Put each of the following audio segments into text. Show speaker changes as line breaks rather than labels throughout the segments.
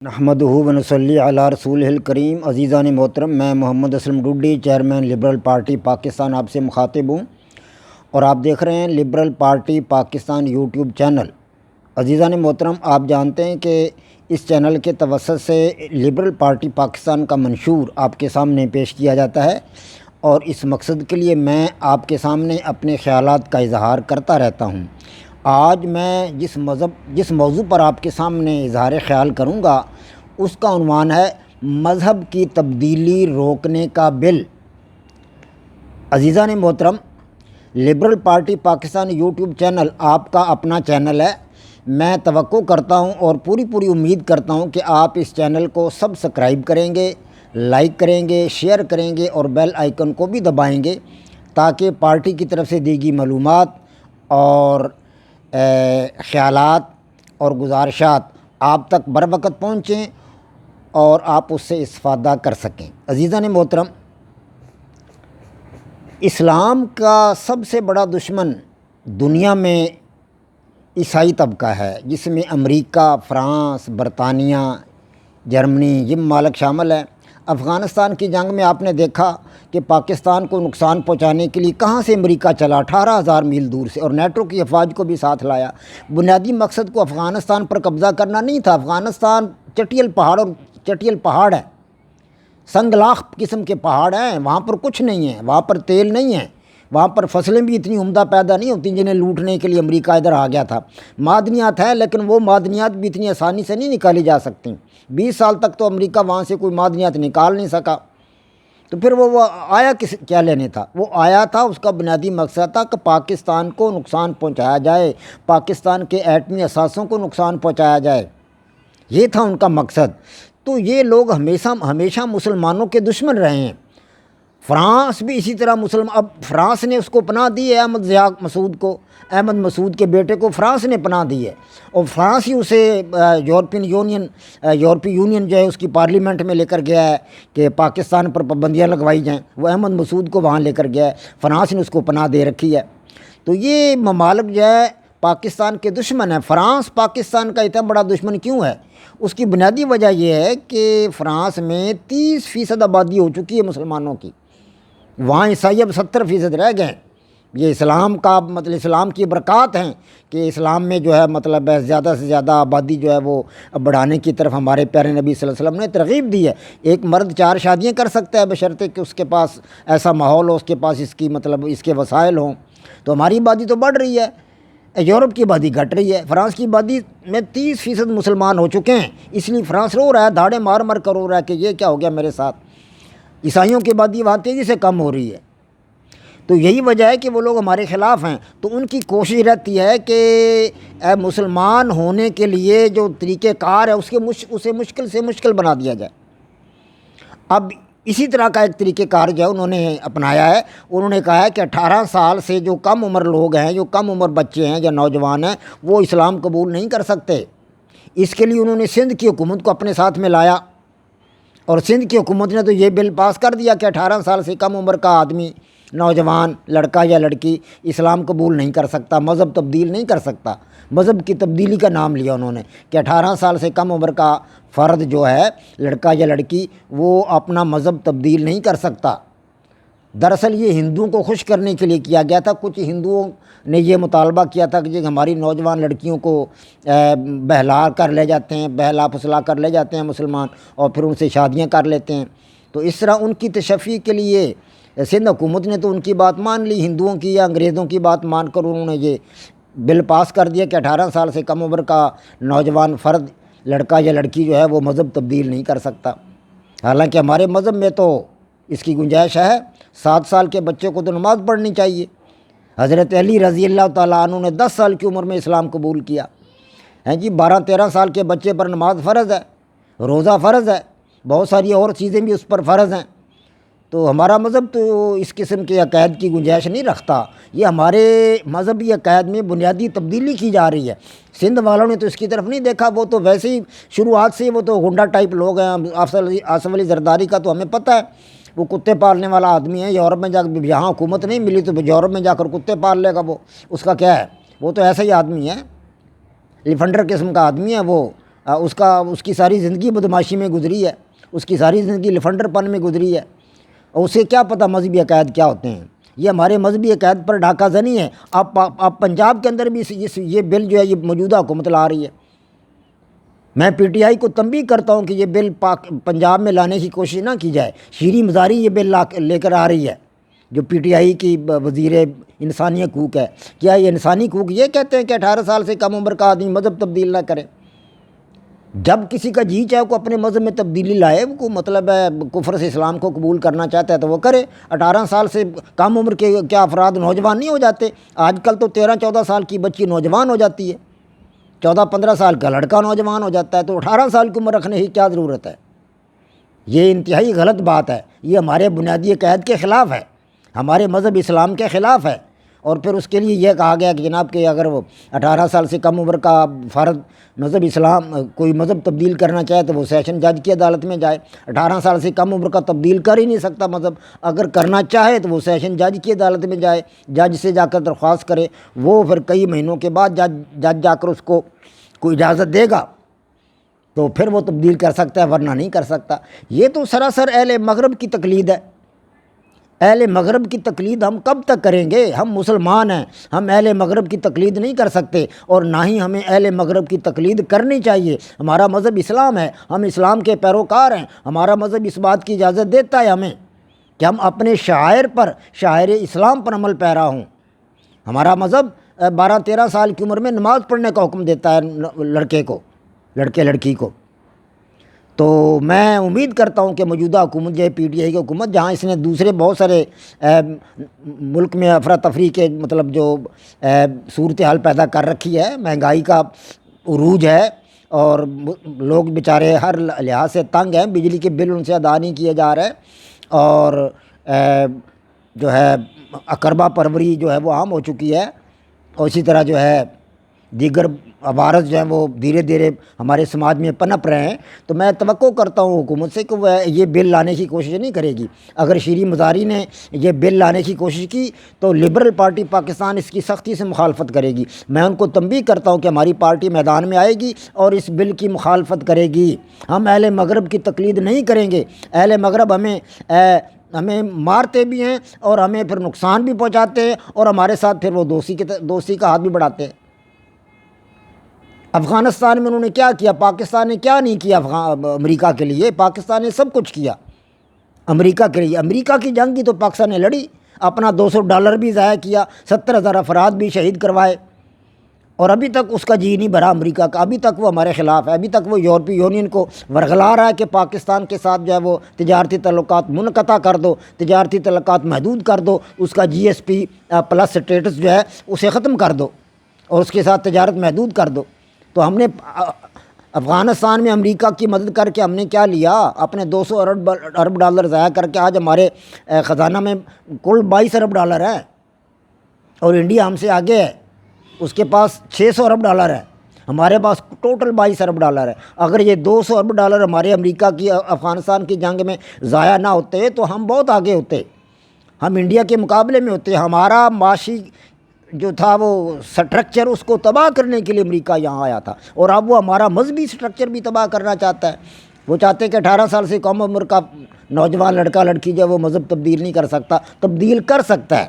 نحمدہ ونصلی علی رسولہ الکریم۔ عزیزان محترم، میں Muhammad Aslam Dodi, chairman Liberal Party Pakistan, آپ سے مخاطب ہوں اور آپ دیکھ رہے ہیں Liberal Party Pakistan YouTube channel. عزیزان محترم، آپ جانتے ہیں کہ اس چینل کے توسط سے لبرل پارٹی پاکستان کا منشور آپ کے سامنے پیش کیا جاتا ہے، اور اس مقصد کے لیے میں آپ کے سامنے اپنے خیالات کا اظہار کرتا رہتا ہوں۔ آج میں جس موضوع پر آپ کے سامنے اظہار خیال کروں گا اس کا عنوان ہے مذہب کی تبدیلی روکنے کا بل۔ عزیزان محترم، liberal Party Pakistan YouTube channel آپ کا اپنا چینل ہے۔ میں توقع کرتا ہوں اور پوری امید کرتا ہوں کہ آپ اس چینل کو سبسکرائب کریں گے، لائک کریں گے، شیئر کریں گے اور بیل آئیکن کو بھی دبائیں گے، تاکہ پارٹی کی طرف سے دی گئی معلومات اور خیالات اور گزارشات آپ تک بر وقت پہنچیں اور آپ اس سے استفادہ کر سکیں۔ عزیزان محترم، اسلام کا سب سے بڑا دشمن دنیا میں عیسائی طبقہ ہے، جس میں امریکہ، فرانس، برطانیہ، جرمنی یہ ممالک شامل ہیں۔ افغانستان کی جنگ میں آپ نے دیکھا کہ پاکستان کو نقصان پہنچانے کے لیے کہاں سے امریکہ چلا، 18,000 میل دور سے، اور نیٹو کی افواج کو بھی ساتھ لایا۔ بنیادی مقصد کو افغانستان پر قبضہ کرنا نہیں تھا۔ افغانستان چٹیل پہاڑ ہے، سنگلاخ قسم کے پہاڑ ہیں، وہاں پر کچھ نہیں ہے، وہاں پر تیل نہیں ہے، وہاں پر فصلیں بھی اتنی عمدہ پیدا نہیں ہوتی جنہیں لوٹنے کے لیے امریکہ ادھر آ گیا تھا۔ معدنیات ہیں، لیکن وہ معدنیات بھی اتنی آسانی سے نہیں نکالی جا سکتی۔ 20 سال تک تو امریکہ وہاں سے کوئی معدنیات نکال نہیں سکا، تو پھر وہ آیا کیا لینے تھا؟ وہ آیا تھا، اس کا بنیادی مقصد تھا کہ پاکستان کو نقصان پہنچایا جائے، پاکستان کے ایٹمی اثاثوں کو نقصان پہنچایا جائے، یہ تھا ان کا مقصد۔ تو یہ لوگ ہمیشہ مسلمانوں کے دشمن رہے ہیں۔ فرانس بھی اسی طرح اب فرانس نے اس کو پناہ دی ہے، احمد مسعود کے بیٹے کو فرانس نے پناہ دی ہے، اور فرانس ہی اسے یورپی یونین جو ہے اس کی پارلیمنٹ میں لے کر گیا ہے کہ پاکستان پر پابندیاں لگوائی جائیں۔ وہ احمد مسعود کو وہاں لے کر گیا ہے، فرانس نے اس کو پناہ دے رکھی ہے۔ تو یہ ممالک جو ہے پاکستان کے دشمن ہیں۔ فرانس پاکستان کا اتنا بڑا دشمن کیوں ہے؟ اس کی بنیادی وجہ یہ ہے کہ فرانس میں 30% آبادی ہو چکی ہے مسلمانوں کی، وہاں عیسائی اب 70% رہ گئے ہیں۔ یہ اسلام کی برکات ہیں کہ اسلام میں جو ہے زیادہ سے زیادہ آبادی جو ہے وہ بڑھانے کی طرف ہمارے پیارے نبی صلی اللہ علیہ وسلم نے ترغیب دی ہے۔ ایک مرد 4 شادیاں کر سکتا ہے بشرطے کہ اس کے پاس ایسا ماحول ہو، اس کے پاس اس کے وسائل ہوں۔ تو ہماری آبادی تو بڑھ رہی ہے، یورپ کی آبادی گھٹ رہی ہے۔ فرانس کی آبادی میں 30% مسلمان ہو چکے ہیں، اس لیے فرانس رو رہا ہے، دھاڑے مار کر رو رہا ہے کہ یہ کیا ہو گیا میرے ساتھ۔ عیسائیوں کی آبادی وہاں تیزی سے کم ہو رہی ہے، تو یہی وجہ ہے کہ وہ لوگ ہمارے خلاف ہیں۔ تو ان کی کوشش رہتی ہے کہ مسلمان ہونے کے لیے جو طریقہ کار ہے اسے مشکل سے مشکل بنا دیا جائے۔ اب اسی طرح کا ایک طریقہ کار جو ہے انہوں نے اپنایا ہے۔ انہوں نے کہا ہے کہ 18 سال سے جو کم عمر لوگ ہیں، جو کم عمر بچے ہیں یا نوجوان ہیں، وہ اسلام قبول نہیں کر سکتے۔ اس کے لیے انہوں نے سندھ کی حکومت کو اپنے ساتھ میں لایا، اور سندھ کی حکومت نے تو یہ بل پاس کر دیا کہ 18 سال سے کم عمر کا آدمی، نوجوان لڑکا یا لڑکی اسلام قبول نہیں کر سکتا، مذہب تبدیل نہیں کر سکتا۔ مذہب کی تبدیلی کا نام لیا انہوں نے کہ 18 سال سے کم عمر کا فرد جو ہے، لڑکا یا لڑکی، وہ اپنا مذہب تبدیل نہیں کر سکتا۔ دراصل یہ ہندوؤں کو خوش کرنے کے لیے کیا گیا تھا۔ کچھ ہندوؤں نے یہ مطالبہ کیا تھا کہ ہماری نوجوان لڑکیوں کو بہلا پھسلا کر لے جاتے ہیں مسلمان، اور پھر ان سے شادیاں کر لیتے ہیں۔ تو اس طرح ان کی تشفی کے لیے سندھ حکومت نے تو ان کی بات مان لی، ہندوؤں کی یا انگریزوں کی بات مان کر انہوں نے یہ بل پاس کر دیا کہ 18 سال سے کم عمر کا نوجوان فرد، لڑکا یا لڑکی جو ہے وہ مذہب تبدیل نہیں کر سکتا۔ حالانکہ ہمارے مذہب میں تو اس کی گنجائش ہے، 7 سال کے بچے کو تو نماز پڑھنی چاہیے۔ حضرت علی رضی اللہ تعالیٰ عنہ نے 10 سال کی عمر میں اسلام قبول کیا ہے جی۔ 12-13 سال کے بچے پر نماز فرض ہے، روزہ فرض ہے، بہت ساری اور چیزیں بھی اس پر فرض ہیں۔ تو ہمارا مذہب تو اس قسم کے عقائد کی گنجائش نہیں رکھتا۔ یہ ہمارے مذہبی عقائد میں بنیادی تبدیلی کی جا رہی ہے۔ سندھ والوں نے تو اس کی طرف نہیں دیکھا، وہ تو ویسے ہی شروعات سے وہ تو گنڈا ٹائپ لوگ ہیں۔ آصف علی زرداری کا تو ہمیں پتہ ہے، وہ کتے پالنے والا آدمی ہے۔ یورپ میں جا کر یہاں حکومت نہیں ملی تو یورپ میں جا کر کتے پال لے گا، وہ اس کا کیا ہے؟ وہ تو ایسا ہی آدمی ہے، لیفنڈر قسم کا آدمی ہے وہ۔ اس کی ساری زندگی بدماشی میں گزری ہے، اس کی ساری زندگی لفنڈر پن میں گزری ہے، اور اسے کیا پتہ مذہبی عقائد کیا ہوتے ہیں۔ یہ ہمارے مذہبی عقائد پر ڈاکہ زنی ہے۔ آپ پنجاب کے اندر بھی یہ بل جو ہے یہ موجودہ حکومت لا رہی ہے۔ میں پی ٹی آئی کو تنبیہ کرتا ہوں کہ یہ بل پنجاب میں لانے کی کوشش نہ کی جائے۔ شیریں مزاری یہ بل لے کر آ رہی ہے، جو پی ٹی آئی کی وزیر انسانی حقوق ہے۔ کیا یہ انسانی حقوق یہ کہتے ہیں کہ 18 سال سے کم عمر کا آدمی مذہب تبدیل نہ کرے؟ جب کسی کا جی چاہے کو اپنے مذہب میں تبدیلی لائے، کو مطلب ہے کفر سے اسلام کو قبول کرنا چاہتا ہے تو وہ کرے۔ 18 سال سے کم عمر کے کیا افراد نوجوان نہیں ہو جاتے؟ آج کل تو 13-14 سال کی بچی نوجوان ہو جاتی ہے، 14-15 سال کا لڑکا نوجوان ہو جاتا ہے، تو 18 سال کی عمر رکھنے کی کیا ضرورت ہے؟ یہ انتہائی غلط بات ہے، یہ ہمارے بنیادی عقائد کے خلاف ہے، ہمارے مذہب اسلام کے خلاف ہے۔ اور پھر اس کے لیے یہ کہا گیا کہ جناب کہ اگر وہ 18 سال سے کم عمر کا فرد مذہب اسلام کوئی مذہب تبدیل کرنا چاہے تو وہ سیشن جج کی عدالت میں جائے۔ 18 سال سے کم عمر کا تبدیل کر ہی نہیں سکتا مذہب، اگر کرنا چاہے تو وہ سیشن جج کی عدالت میں جائے، جج سے جا کر درخواست کرے، وہ پھر کئی مہینوں کے بعد جج جا کر اس کو کوئی اجازت دے گا تو پھر وہ تبدیل کر سکتا ہے، ورنہ نہیں کر سکتا۔ یہ تو سراسر اہل مغرب کی تقلید ہے۔ اہل مغرب کی تقلید ہم کب تک کریں گے؟ ہم مسلمان ہیں، ہم اہل مغرب کی تقلید نہیں کر سکتے، اور نہ ہی ہمیں اہل مغرب کی تقلید کرنی چاہیے۔ ہمارا مذہب اسلام ہے، ہم اسلام کے پیروکار ہیں، ہمارا مذہب اس بات کی اجازت دیتا ہے ہمیں کہ ہم اپنے شاعر اسلام پر عمل پیرا ہوں۔ ہمارا مذہب 12-13 سال کی عمر میں نماز پڑھنے کا حکم دیتا ہے لڑکے لڑکی کو۔ تو میں امید کرتا ہوں کہ موجودہ حکومت جو ہے پی ٹی آئی کی حکومت، جہاں اس نے دوسرے بہت سارے ملک میں افراتفری کے مطلب جو صورتحال پیدا کر رکھی ہے، مہنگائی کا عروج ہے، اور لوگ بیچارے ہر لحاظ سے تنگ ہیں، بجلی کے بل ان سے ادا نہیں کیے جا رہے، اور جو ہے اقربا پروری جو ہے وہ عام ہو چکی ہے، اور اسی طرح جو ہے دیگر عوارض جو ہیں وہ دھیرے دھیرے ہمارے سماج میں پنپ رہے ہیں۔ تو میں توقع کرتا ہوں حکومت سے کہ وہ یہ بل لانے کی کوشش نہیں کرے گی۔ اگر شیریں مزاری نے یہ بل لانے کی کوشش کی تو لبرل پارٹی پاکستان اس کی سختی سے مخالفت کرے گی۔ میں ان کو تنبیہ کرتا ہوں کہ ہماری پارٹی میدان میں آئے گی اور اس بل کی مخالفت کرے گی۔ ہم اہل مغرب کی تقلید نہیں کریں گے۔ اہل مغرب ہمیں مارتے بھی ہیں اور ہمیں پھر نقصان بھی پہنچاتے ہیں، اور ہمارے ساتھ پھر وہ دوستی کا ہاتھ بھی بڑھاتے ہیں۔ افغانستان میں انہوں نے کیا کیا؟ پاکستان نے کیا نہیں کیا امریکہ کے لیے؟ پاکستان نے سب کچھ کیا امریکہ کے لیے۔ امریکہ کی جنگ کی تو پاکستان نے لڑی، اپنا $200 بھی ضائع کیا، 70,000 افراد بھی شہید کروائے، اور ابھی تک اس کا جی نہیں بھرا امریکہ کا۔ ابھی تک وہ ہمارے خلاف ہے، ابھی تک وہ یورپی یونین کو ورغلا رہا ہے کہ پاکستان کے ساتھ جو ہے وہ تجارتی تعلقات منقطع کر دو، تجارتی تعلقات محدود کر دو، اس کا GSP پلس سٹیٹس جو ہے اسے ختم کر دو، اور اس کے ساتھ تجارت محدود کر دو۔ تو ہم نے افغانستان میں امریکہ کی مدد کر کے ہم نے کیا لیا؟ اپنے $200 ارب ضائع کر کے آج ہمارے خزانہ میں کل $22 ارب ہے، اور انڈیا ہم سے آگے ہے، اس کے پاس $600 ارب ہے، ہمارے پاس ٹوٹل $22 ارب ہے۔ اگر یہ $200 ارب ہمارے امریکہ کی افغانستان کی جنگ میں ضائع نہ ہوتے تو ہم بہت آگے ہوتے، ہم انڈیا کے مقابلے میں ہوتے۔ ہمارا معاشی جو تھا وہ سٹرکچر، اس کو تباہ کرنے کے لیے امریکہ یہاں آیا تھا، اور اب وہ ہمارا مذہبی سٹرکچر بھی تباہ کرنا چاہتا ہے۔ وہ چاہتے ہیں کہ 18 سال سے کم عمر کا نوجوان لڑکا لڑکی جو وہ مذہب تبدیل نہیں کر سکتا، تبدیل کر سکتا ہے۔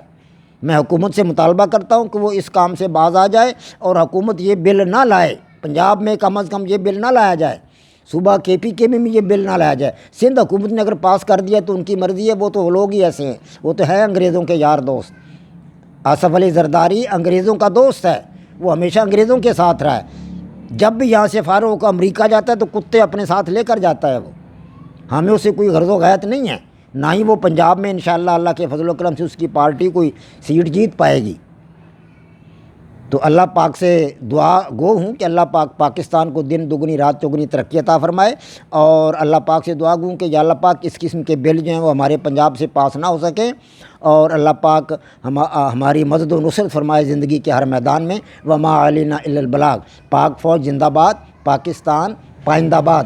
میں حکومت سے مطالبہ کرتا ہوں کہ وہ اس کام سے باز آ جائے، اور حکومت یہ بل نہ لائے، پنجاب میں کم از کم یہ بل نہ لایا جائے، صوبہ KPK میں بھی یہ بل نہ لایا جائے۔ سندھ حکومت نے اگر پاس کر دیا تو ان کی مرضی ہے، وہ تو لوگ ہی ایسے ہیں، وہ تو ہے انگریزوں کے یار دوست۔ آصف علی زرداری انگریزوں کا دوست ہے، وہ ہمیشہ انگریزوں کے ساتھ رہا ہے۔ جب بھی یہاں سے فارغ ہو کر امریکہ جاتا ہے تو کتے اپنے ساتھ لے کر جاتا ہے وہ، ہمیں اسے کوئی غرض و غایت نہیں ہے، نہ ہی وہ پنجاب میں انشاءاللہ اللہ کے فضل و کرم سے اس کی پارٹی کوئی سیٹ جیت پائے گی۔ تو اللہ پاک سے دعا گو ہوں کہ اللہ پاک پاکستان کو دن دگنی رات چگنی ترقی عطا فرمائے، اور اللہ پاک سے دعا گوں کہ یا اللہ پاک اس قسم کے بل جو ہیں وہ ہمارے پنجاب سے پاس نہ ہو سکیں، اور اللہ پاک ہماری مدد و نصرت فرمائے زندگی کے ہر میدان میں۔ وما علینا الا البلاغ۔ پاک فوج زندہ باد، پاکستان پائندہ باد۔